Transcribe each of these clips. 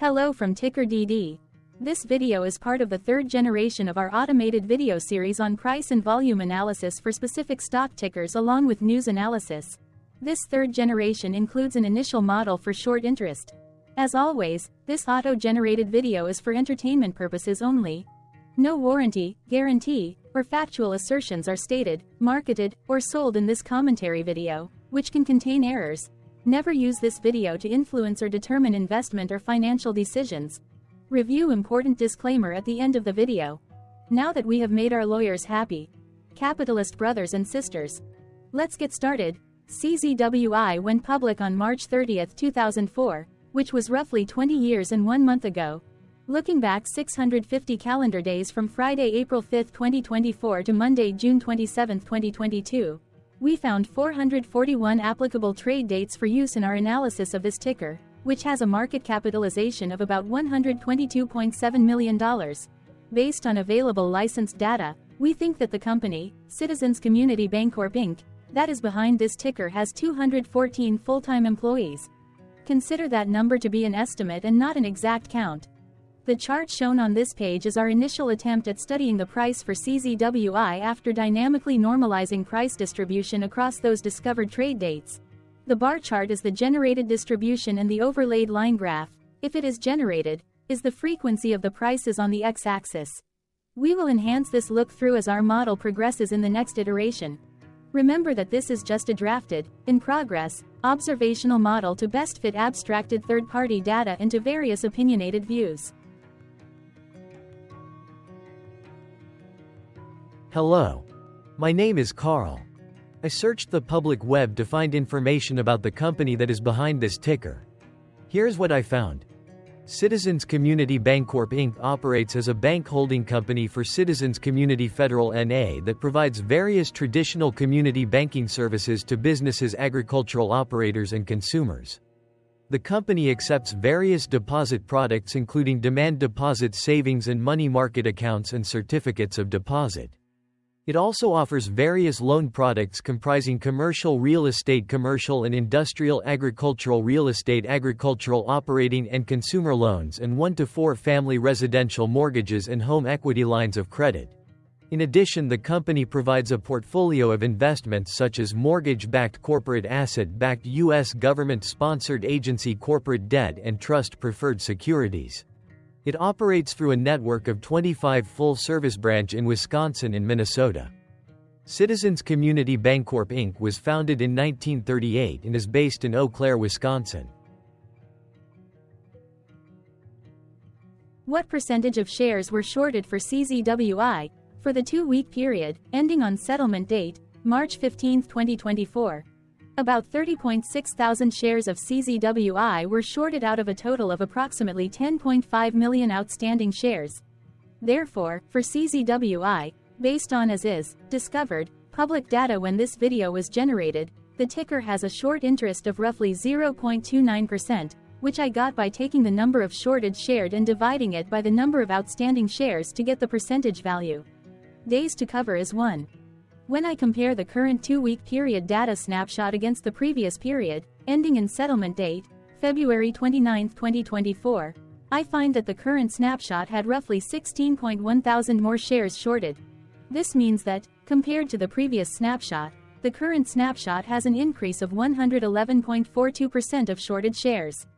Hello from TickerDD. This video is part of the third generation of our automated video series on price and volume analysis for specific stock tickers along with news analysis. This third generation includes an initial model for short interest. As always, this auto-generated video is for entertainment purposes only. No warranty, guarantee, or factual assertions are stated, marketed, or sold in this commentary video, which can contain errors. Never use this video to influence or determine investment or financial decisions. Review important disclaimer at the end of the video. Now that we have made our lawyers happy, capitalist brothers and sisters, let's get started. CZWI went public on March 30, 2004, which was roughly 20 years and 1 month ago. Looking back 650 calendar days from Friday, April 5, 2024 to Monday, June 27, 2022. We found 441 applicable trade dates for use in our analysis of this ticker, which has a market capitalization of about $122.7 million. Based on available licensed data, we think that the company, Citizens Community Bancorp Inc., that is behind this ticker has 214 full-time employees. Consider that number to be an estimate and not an exact count. The chart shown on this page is our initial attempt at studying the price for CZWI after dynamically normalizing price distribution across those discovered trade dates. The bar chart is the generated distribution and the overlaid line graph, if it is generated, is the frequency of the prices on the x-axis. We will enhance this look-through as our model progresses in the next iteration. Remember that this is just a drafted, in progress, observational model to best fit abstracted third-party data into various opinionated views. Hello. My name is Carl. I searched the public web to find information about the company that is behind this ticker. Here's what I found. Citizens Community Bancorp Inc. operates as a bank holding company for Citizens Community Federal N.A. that provides various traditional community banking services to businesses, agricultural operators, and consumers. The company accepts various deposit products including demand deposits, savings and money market accounts, and certificates of deposit. It also offers various loan products comprising commercial real estate, commercial and industrial, agricultural real estate, agricultural operating and consumer loans, and 1 to 4 family residential mortgages and home equity lines of credit. In addition, the company provides a portfolio of investments such as mortgage-backed corporate asset-backed U.S. government-sponsored agency corporate debt and trust-preferred securities. It operates through a network of 25 full-service branches in Wisconsin and Minnesota. Citizens Community Bancorp Inc. was founded in 1938 and is based in Eau Claire, Wisconsin. What percentage of shares were shorted for CZWI for the 2-week period, ending on settlement date, March 15, 2024? About 30.6 thousand shares of CZWI were shorted out of a total of approximately 10.5 million outstanding shares. Therefore, for CZWI, based on as is, discovered, public data when this video was generated, the ticker has a short interest of roughly 0.29%, which I got by taking the number of shorted shared and dividing it by the number of outstanding shares to get the percentage value. Days to cover is 1. When I compare the current 2-week period data snapshot against the previous period, ending in settlement date, February 29, 2024, I find that the current snapshot had roughly 16.1 thousand more shares shorted. This means that, compared to the previous snapshot, the current snapshot has an increase of 111.42% of shorted shares.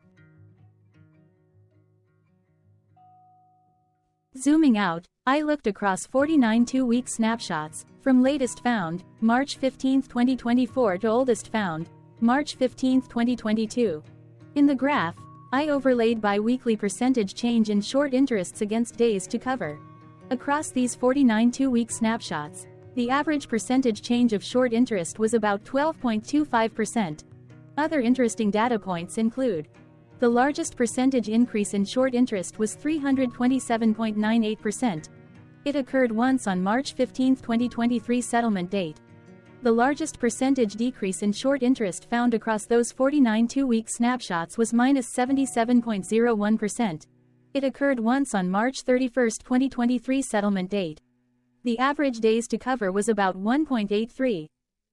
Zooming out, I looked across 49 2-week snapshots, from latest found, March 15, 2024 to oldest found, March 15, 2022. In the graph, I overlaid bi-weekly percentage change in short interests against days to cover. Across these 49 2-week snapshots, the average percentage change of short interest was about 12.25%. Other interesting data points include: the largest percentage increase in short interest was 327.98%. It occurred once on March 15, 2023 settlement date. The largest percentage decrease in short interest found across those 49 2-week snapshots was -77.01%. It occurred once on March 31, 2023 settlement date. The average days to cover was about 1.83.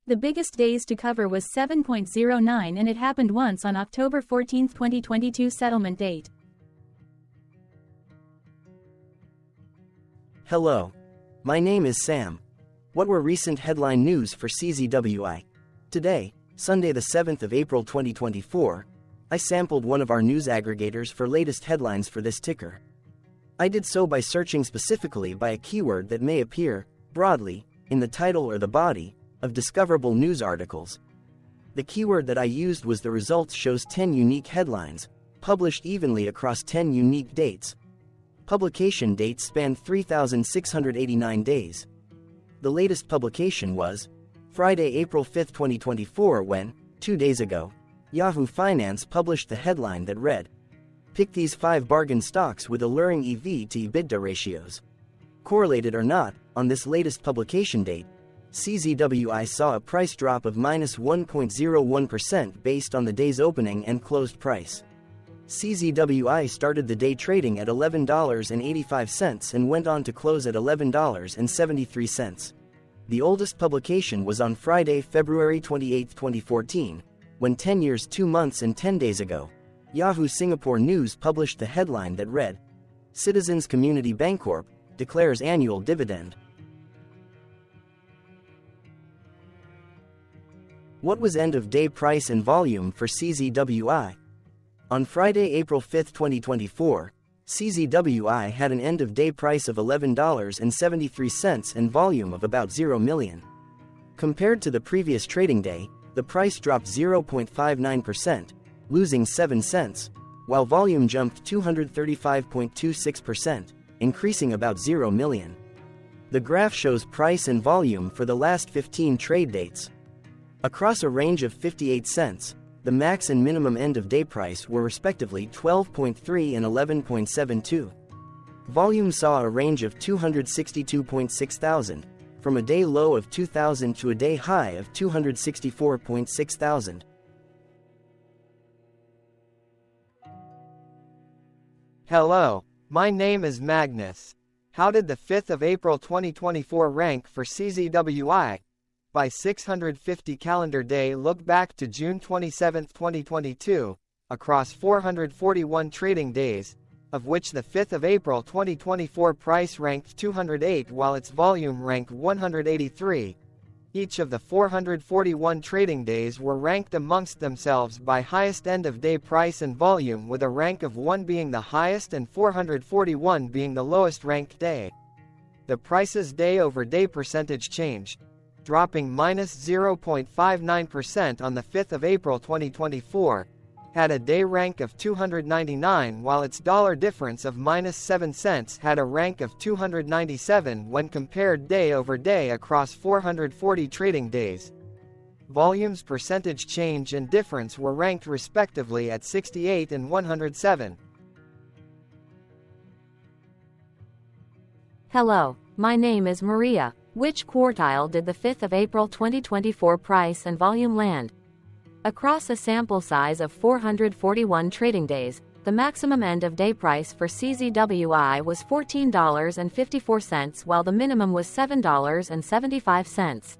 The biggest days to cover was 7.09 and it happened once on October 14, 2022 settlement date. Hello. My name is Sam. What were recent headline news for CZWI? Today, Sunday the 7th of April 2024, I sampled one of our news aggregators for latest headlines for this ticker. I did so by searching specifically by a keyword that may appear, broadly, in the title or the body, of discoverable news articles. The keyword that I used was the results shows 10 unique headlines, published evenly across 10 unique dates. Publication dates spanned 3,689 days. The latest publication was Friday, April 5, 2024, when, 2 days ago, Yahoo Finance published the headline that read, "Pick these 5 bargain stocks with alluring EV to EBITDA ratios." Correlated or not, on this latest publication date, CZWI saw a price drop of -1.01% based on the day's opening and closed price. CZWI started the day trading at $11.85 and went on to close at $11.73. The oldest publication was on Friday, February 28, 2014, when 10 years, 2 months and 10 days ago, Yahoo Singapore News published the headline that read, "Citizens Community Bancorp declares annual dividend." What was end-of-day price and volume for CZWI? On Friday, April 5, 2024, CZWI had an end-of-day price of $11.73 and volume of about 0 million. Compared to the previous trading day, the price dropped 0.59%, losing 7 cents, while volume jumped 235.26%, increasing about 0 million. The graph shows price and volume for the last 15 trade dates. Across a range of 58 cents, the max and minimum end-of-day price were respectively 12.3 and 11.72. Volume saw a range of 262.6 thousand, from a day low of 2,000 to a day high of 264.6 thousand. Hello, my name is Magnus. How did the 5th of April 2024 rank for CZWI? By 650 calendar day, look back to June 27, 2022, across 441 trading days, of which the 5th of April 2024 price ranked 208 while its volume ranked 183. Each of the 441 trading days were ranked amongst themselves by highest end-of-day price and volume, with a rank of 1 being the highest and 441 being the lowest ranked day. The price's day-over-day percentage change, dropping -0.59% on the 5th of April 2024, had a day rank of 299 while its dollar difference of -7 cents had a rank of 297 when compared day over day across 440 trading days. Volume's percentage change and difference were ranked respectively at 68 and 107. Hello, my name is Maria. Which quartile did the 5th of April 2024 price and volume land? Across a sample size of 441 trading days, the maximum end-of-day price for CZWI was $14.54 while the minimum was $7.75.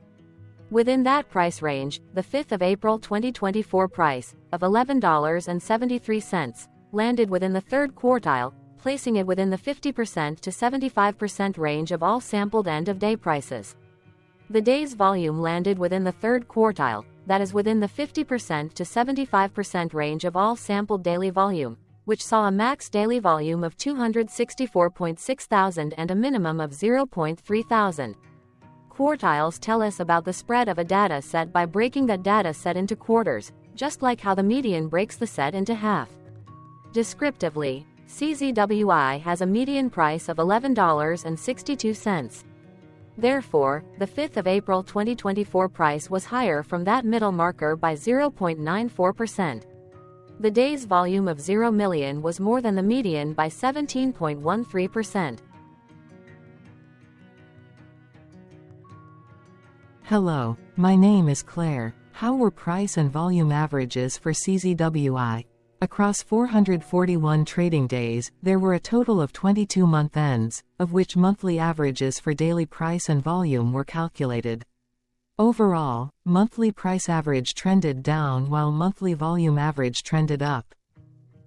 Within that price range, the 5th of April 2024 price, of $11.73, landed within the third quartile, placing it within the 50% to 75% range of all sampled end-of-day prices. The day's volume landed within the third quartile, that is within the 50% to 75% range of all sampled daily volume, which saw a max daily volume of 264.6 thousand and a minimum of 0.3 thousand. Quartiles tell us about the spread of a data set by breaking that data set into quarters, just like how the median breaks the set into half. Descriptively, CZWI has a median price of $11.62. Therefore, the 5th of April 2024 price was higher from that middle marker by 0.94%. The day's volume of 0 million was more than the median by 17.13%. Hello, my name is Claire. How were price and volume averages for CZWI? Across 441 trading days, there were a total of 22 month ends, of which monthly averages for daily price and volume were calculated. Overall, monthly price average trended down while monthly volume average trended up.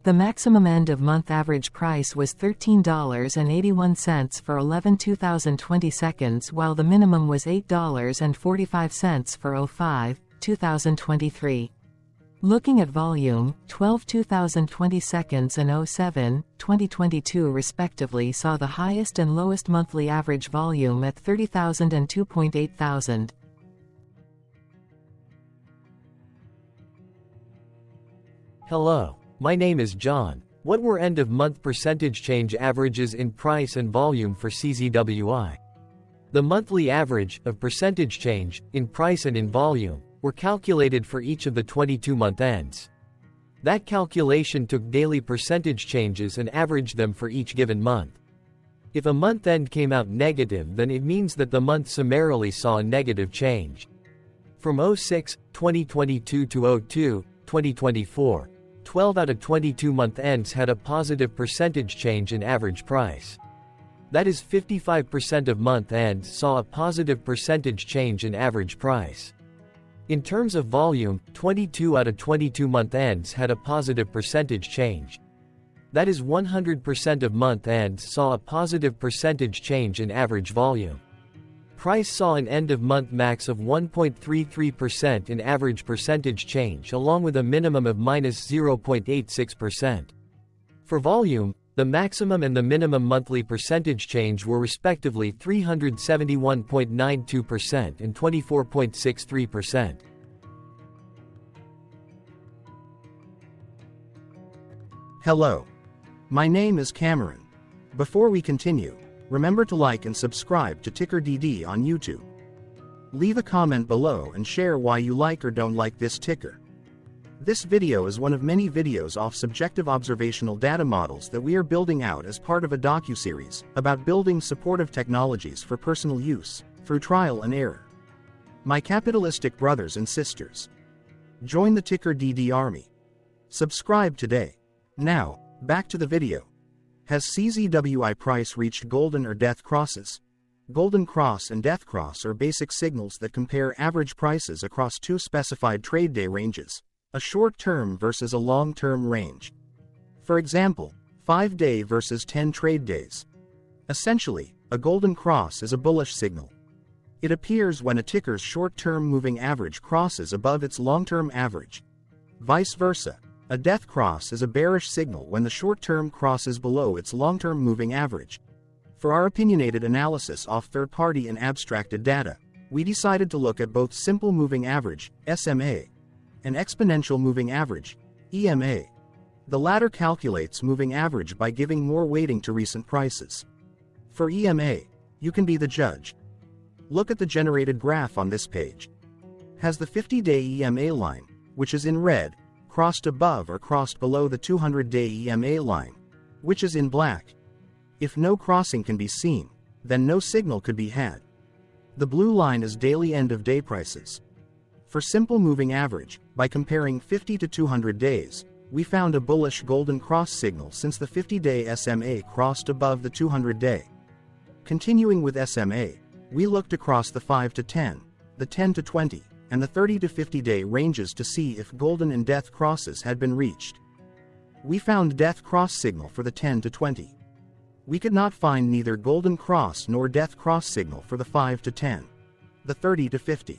The maximum end-of-month average price was $13.81 for 11 2020 seconds, while the minimum was $8.45 for 05 2023. Looking at volume, 12 2020 seconds and 07 2022 respectively saw the highest and lowest monthly average volume at 30,000 and 2.8 thousand. Hello, my name is John. What were end-of-month percentage change averages in price and volume for CZWI? The monthly average of percentage change in price and in volume were calculated for each of the 22-month ends. That calculation took daily percentage changes and averaged them for each given month. If a month end came out negative, then it means that the month summarily saw a negative change. From 06, 2022 to 02, 2024, 12 out of 22 month ends had a positive percentage change in average price. That is, 55% of month ends saw a positive percentage change in average price. In terms of volume, 22 out of 22 month ends had a positive percentage change. That is, 100% of month ends saw a positive percentage change in average volume. Price saw an end-of-month max of 1.33% in average percentage change, along with a minimum of -0.86%. For volume, the maximum and the minimum monthly percentage change were respectively 371.92% and 24.63%. Hello. My name is Cameron. Before we continue, remember to like and subscribe to TickerDD on YouTube. Leave a comment below and share why you like or don't like this ticker. This video is one of many videos off subjective observational data models that we are building out as part of a docuseries about building supportive technologies for personal use, through trial and error. My capitalistic brothers and sisters, join the TickerDD army. Subscribe today. Now, back to the video. Has CZWI price reached golden or death crosses? Golden cross and death cross are basic signals that compare average prices across two specified trade day ranges, a short-term versus a long-term range. For example, 5-day versus 10 trade days. Essentially, a golden cross is a bullish signal. It appears when a ticker's short-term moving average crosses above its long-term average. Vice versa, a death cross is a bearish signal when the short-term crosses below its long-term moving average. For our opinionated analysis off third-party and abstracted data, we decided to look at both simple moving average, SMA, and exponential moving average, EMA. The latter calculates moving average by giving more weighting to recent prices. For EMA, you can be the judge. Look at the generated graph on this page. Has the 50-day EMA line, which is in red, crossed above or crossed below the 200-day EMA line, which is in black? If no crossing can be seen, then no signal could be had. The blue line is daily end-of-day prices. For simple moving average, by comparing 50 to 200 days, we found a bullish golden cross signal since the 50-day SMA crossed above the 200-day. Continuing with SMA, we looked across the 5 to 10, the 10 to 20, and the 30 to 50-day ranges to see if golden and death crosses had been reached. We found death cross signal for the 10 to 20. We could not find neither golden cross nor death cross signal for the 5 to 10, the 30 to 50.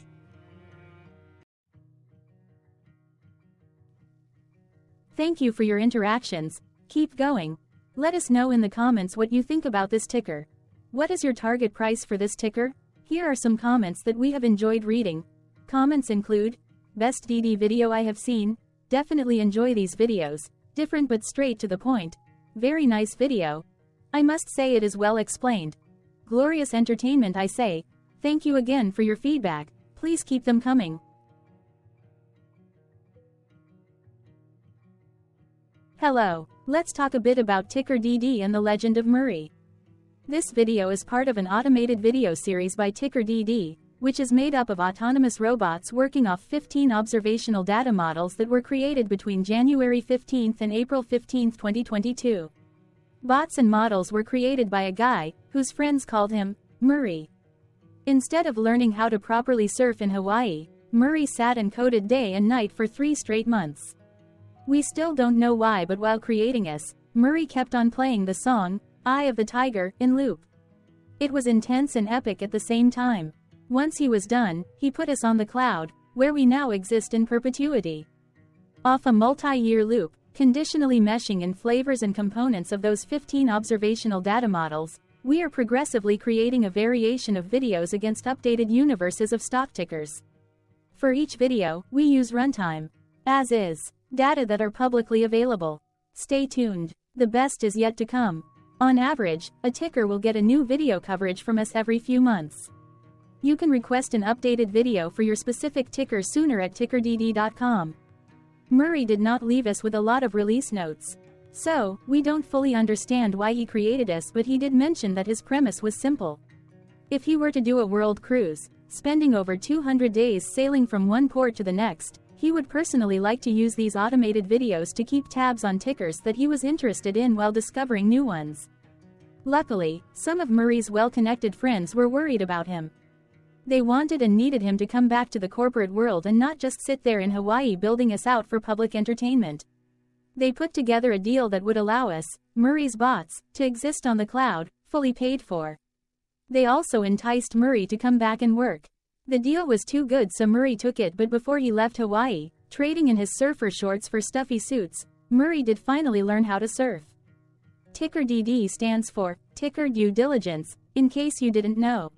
Thank you for your interactions. Keep going. Let us know in the comments what you think about this ticker. What is your target price for this ticker? Here are some comments that we have enjoyed reading. Comments include, best DD video I have seen, definitely enjoy these videos, different but straight to the point, very nice video. I must say it is well explained. Glorious entertainment I say, thank you again for your feedback, please keep them coming. Hello, let's talk a bit about TickerDD and the Legend of Murray. This video is part of an automated video series by TickerDD, which is made up of autonomous robots working off 15 observational data models that were created between January 15 and April 15, 2022. Bots and models were created by a guy, whose friends called him Murray. Instead of learning how to properly surf in Hawaii, Murray sat and coded day and night for 3 straight months. We still don't know why, but while creating us, Murray kept on playing the song, Eye of the Tiger, in loop. It was intense and epic at the same time. Once he was done, he put us on the cloud, where we now exist in perpetuity. Off a multi-year loop, conditionally meshing in flavors and components of those 15 observational data models, we are progressively creating a variation of videos against updated universes of stock tickers. For each video, we use runtime, as is, data that are publicly available. Stay tuned. The best is yet to come. On average, a ticker will get a new video coverage from us every few months. You can request an updated video for your specific ticker sooner at TickerDD.com. Murray did not leave us with a lot of release notes. So, we don't fully understand why he created us, but he did mention that his premise was simple. If he were to do a world cruise, spending over 200 days sailing from one port to the next, he would personally like to use these automated videos to keep tabs on tickers that he was interested in while discovering new ones. Luckily, some of Murray's well-connected friends were worried about him. They wanted and needed him to come back to the corporate world and not just sit there in Hawaii building us out for public entertainment. They put together a deal that would allow us, Murray's bots, to exist on the cloud, fully paid for. They also enticed Murray to come back and work. The deal was too good, so Murray took it, but before he left Hawaii, trading in his surfer shorts for stuffy suits, Murray did finally learn how to surf. TickerDD stands for Ticker Due Diligence, in case you didn't know.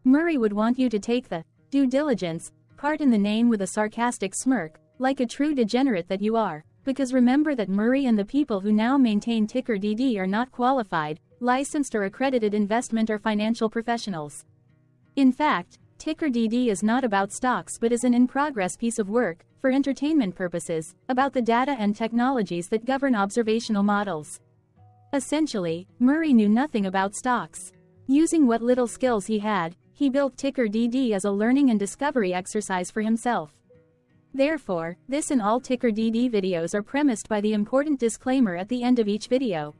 Murray would want you to take the due diligence part in the name with a sarcastic smirk, like a true degenerate that you are, because remember that Murray and the people who now maintain TickerDD are not qualified, licensed or accredited investment or financial professionals. In fact, TickerDD is not about stocks but is an in-progress piece of work, for entertainment purposes, about the data and technologies that govern observational models. Essentially, Murray knew nothing about stocks. Using what little skills he had, he built TickerDD as a learning and discovery exercise for himself. Therefore, this and all TickerDD videos are premised by the important disclaimer at the end of each video.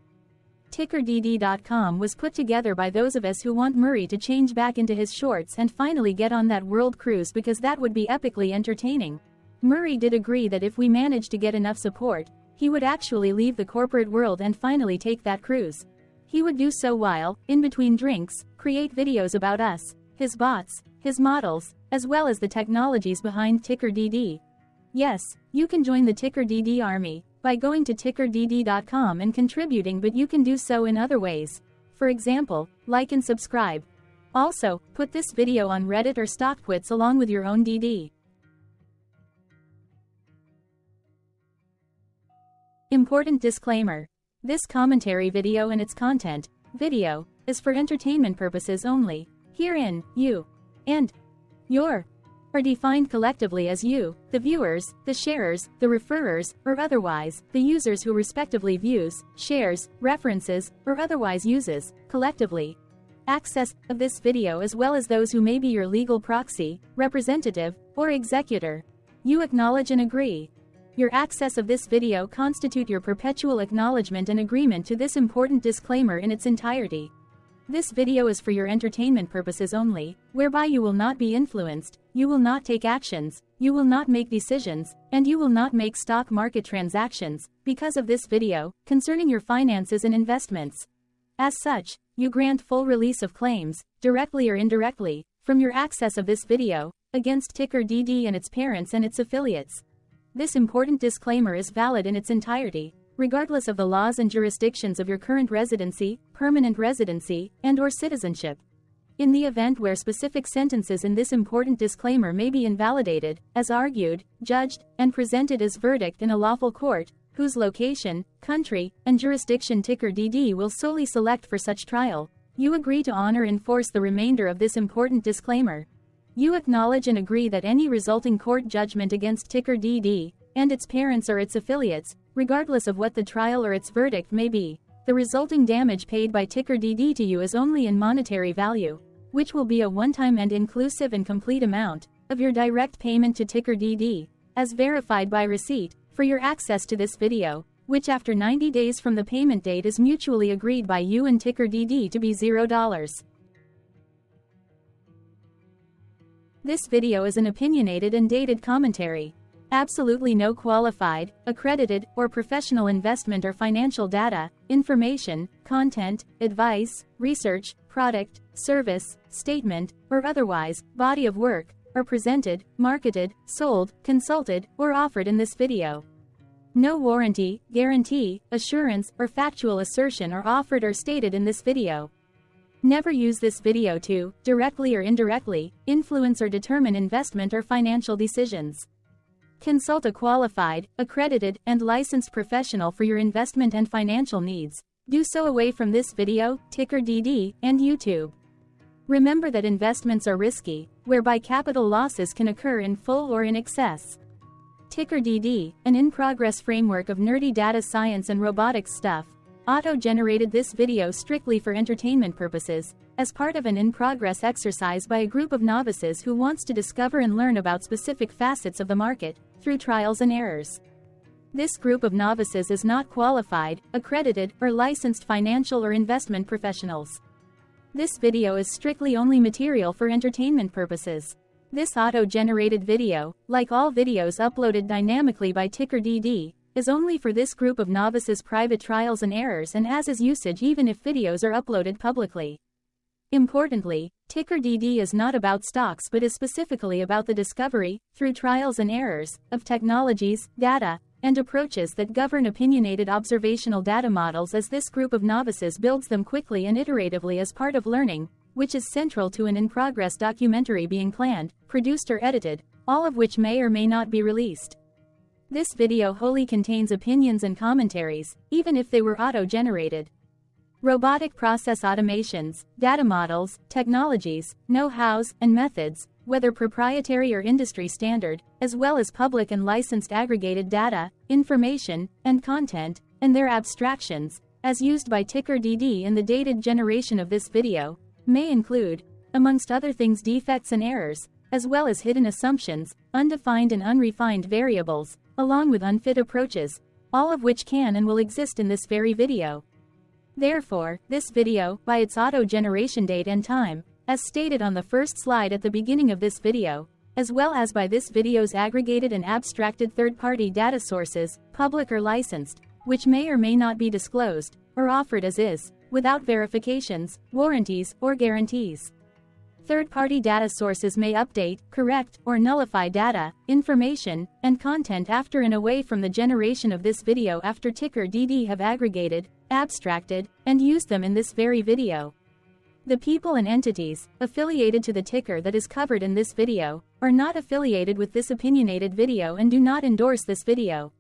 TickerDD.com was put together by those of us who want Murray to change back into his shorts and finally get on that world cruise, because that would be epically entertaining. Murray did agree that if we managed to get enough support, he would actually leave the corporate world and finally take that cruise. He would do so while, in between drinks, create videos about us, his bots, his models, as well as the technologies behind TickerDD. Yes, you can join the TickerDD army by going to TickerDD.com and contributing, but you can do so in other ways. For example, like and subscribe. Also, put this video on Reddit or StockTwits along with your own DD. Important disclaimer. This commentary video and its content, video, is for entertainment purposes only. Herein, you and your are defined collectively as you, the viewers, the sharers, the referrers, or otherwise, the users who respectively views, shares, references, or otherwise uses, collectively, access of this video, as well as those who may be your legal proxy, representative, or executor. You acknowledge and agree. Your access of this video constitute your perpetual acknowledgement and agreement to this important disclaimer in its entirety. This video is for your entertainment purposes only, whereby you will not be influenced, you will not take actions, you will not make decisions, and you will not make stock market transactions, because of this video, concerning your finances and investments. As such, you grant full release of claims, directly or indirectly, from your access of this video, against TickerDD and its parents and its affiliates. This important disclaimer is valid in its entirety, regardless of the laws and jurisdictions of your current residency, permanent residency, and/or citizenship. In the event where specific sentences in this important disclaimer may be invalidated, as argued, judged, and presented as verdict in a lawful court, whose location, country, and jurisdiction TickerDD will solely select for such trial, you agree to honor and enforce the remainder of this important disclaimer. You acknowledge and agree that any resulting court judgment against TickerDD and its parents or its affiliates, regardless of what the trial or its verdict may be, the resulting damage paid by TickerDD to you is only in monetary value, which will be a one-time and inclusive and complete amount of your direct payment to TickerDD, as verified by receipt, for your access to this video, which after 90 days from the payment date is mutually agreed by you and TickerDD to be $0. This video is an opinionated and dated commentary. Absolutely no qualified, accredited, or professional investment or financial data, information, content, advice, research, product, service, statement, or otherwise, body of work, are presented, marketed, sold, consulted, or offered in this video. No warranty, guarantee, assurance, or factual assertion are offered or stated in this video. Never use this video to, directly or indirectly, influence or determine investment or financial decisions. Consult a qualified, accredited, and licensed professional for your investment and financial needs. Do so away from this video, TickerDD, and YouTube. Remember that investments are risky, whereby capital losses can occur in full or in excess. TickerDD, an in-progress framework of nerdy data science and robotics stuff, auto-generated this video strictly for entertainment purposes, as part of an in-progress exercise by a group of novices who wants to discover and learn about specific facets of the market, through trials and errors. This group of novices is not qualified, accredited, or licensed financial or investment professionals. This video is strictly only material for entertainment purposes. This auto-generated video, like all videos uploaded dynamically by TickerDD, is only for this group of novices' private trials and errors and as is usage even if videos are uploaded publicly. Importantly, TickerDD is not about stocks but is specifically about the discovery, through trials and errors, of technologies, data, and approaches that govern opinionated observational data models as this group of novices builds them quickly and iteratively as part of learning, which is central to an in-progress documentary being planned, produced or edited, all of which may or may not be released. This video wholly contains opinions and commentaries, even if they were auto-generated. Robotic process automations, data models, technologies, know-hows, and methods, whether proprietary or industry standard, as well as public and licensed aggregated data, information, and content, and their abstractions, as used by TickerDD in the dated generation of this video, may include, amongst other things, defects and errors, as well as hidden assumptions, undefined and unrefined variables, along with unfit approaches, all of which can and will exist in this very video. Therefore, this video, by its auto-generation date and time, as stated on the first slide at the beginning of this video, as well as by this video's aggregated and abstracted third-party data sources, public or licensed, which may or may not be disclosed, or offered as is, without verifications, warranties, or guarantees. Third-party data sources may update, correct, or nullify data, information, and content after and away from the generation of this video after TickerDD have aggregated, abstracted, and used them in this very video. The people and entities, affiliated to the ticker that is covered in this video, are not affiliated with this opinionated video and do not endorse this video.